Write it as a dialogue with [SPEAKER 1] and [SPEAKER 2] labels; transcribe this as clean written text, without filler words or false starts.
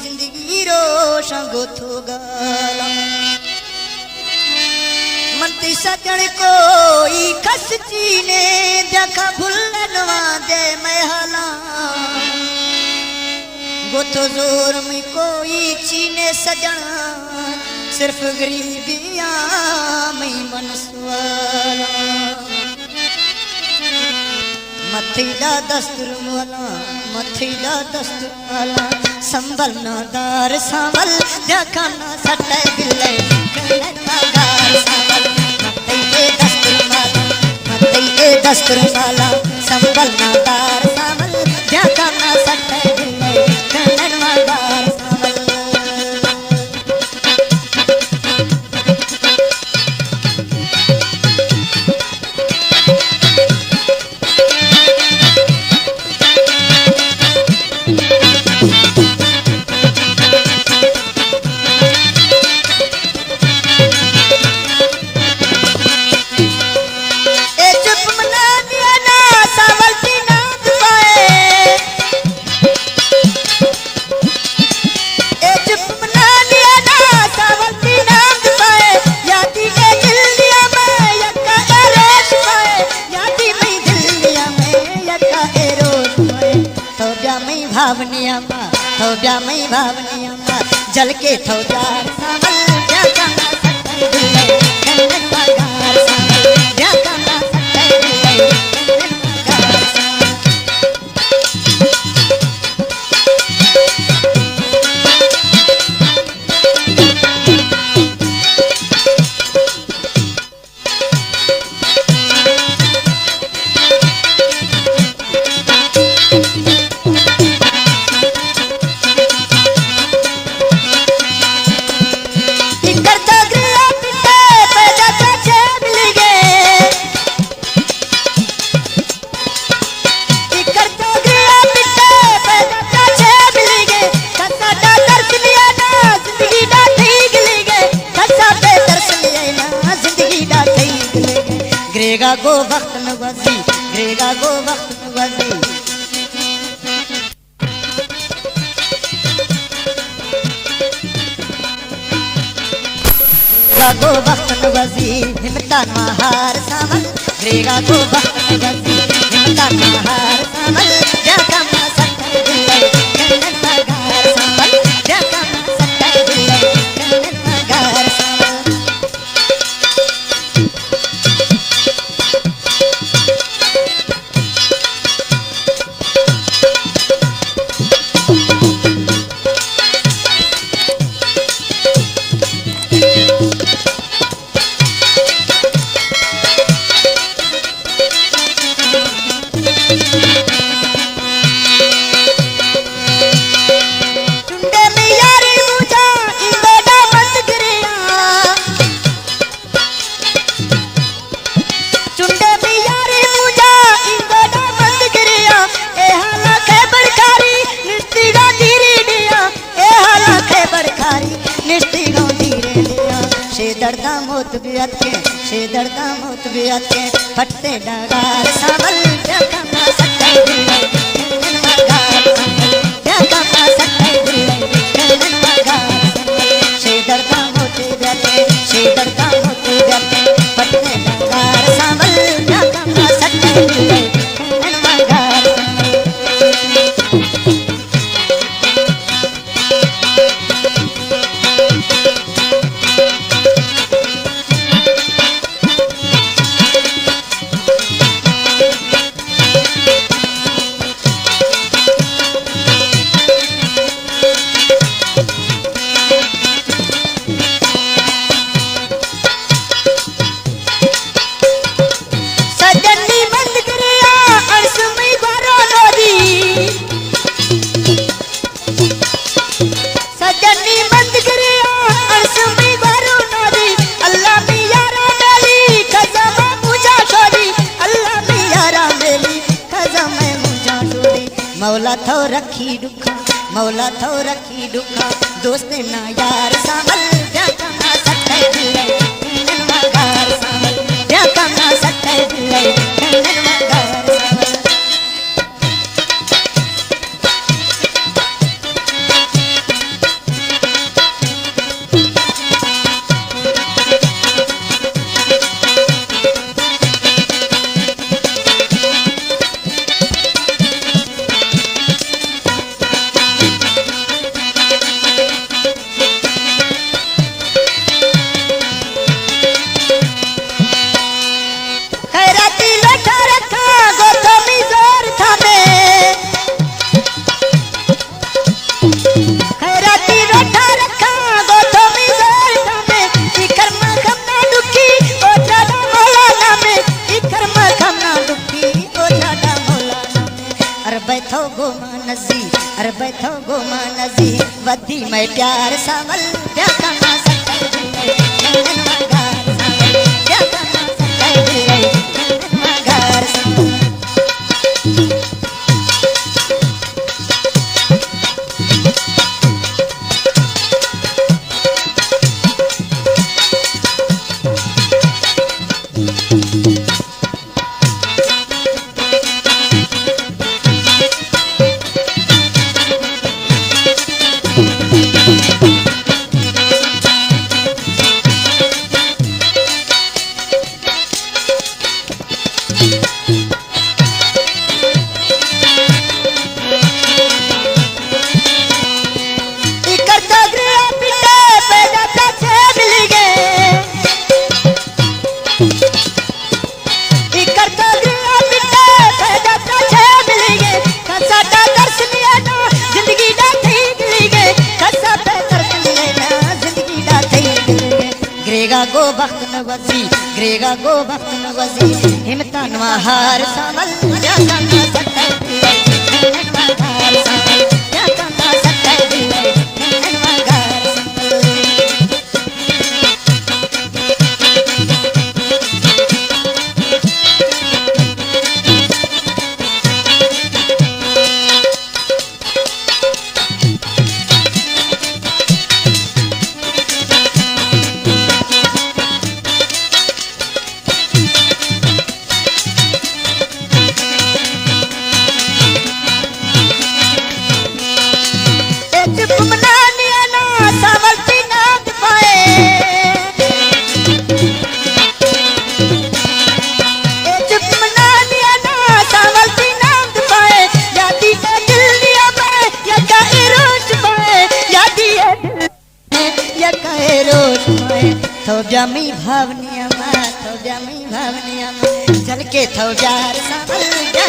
[SPEAKER 1] जिंदगी रोशन गोथो गाला मनती सजण कोई कस चीने देखा भुल्लन वादे महला गोथो जोर में कोई चीने सजण सिर्फ गरीबियां में मनसवाला मथीला दस्तूर वाला मथीला दस्तूर वाला संभल नादार सांवल देखा ना सटे दिले नादार सांवल मथीले दस्तूर वाला मथीले दस्तूर वाला संभल नादार सांवल देखा ना सटे दिले नादार सांवल भावनिया मा थो ब्या मई भावनिया मा जल के थो जार सावल ब्या काना सटे दिले कन्नन मगार सावल ब्या काना सटे दिले कन्नन मगार ग्रेगा गो वक्त नवाजी ग्रेगा गो वक्त नवाजी गो वक्त नवाजी हिमता नहार सावल ग्रेगा गो वक्त नवाजी हिमता नहार सावल देखा ना सटे दिले कन्नन मगार सावल देखा ना सटे दिले कन्नन मगार सावल दर्दा मोत बियत के फटते डगार सावल देखा ना सटे दिले कन्नन मगार सावल देखा ना सटे दिले कन्नन मगार सावल शे दर्दा मोत बियत के फटते डगार सावल देखा ना सटे दिले कन्नन मगार मौला थो रखी दुखा दोस्त ना यार सावल देखा ना सटे दिले कन्नन मगार सावल देखा ना सटे दिले कन्नन मगार सावल बैठो गोमा नजी अरे बैठो गोमा नजी वधी मैं प्यार सावल क्या करना सकते दिल मगार सावल क्या करना सकते दिल मगार सावल गो वक्त नवजी ग्रेगा गो वक्त नवजी हिमतन हार सावल क्या करना सकते दिल मगार सावल क्या करना सकते दिल मगार सावल थो जमी भावनिया मा थो जमी भावनिया मा चल के थो जार सावल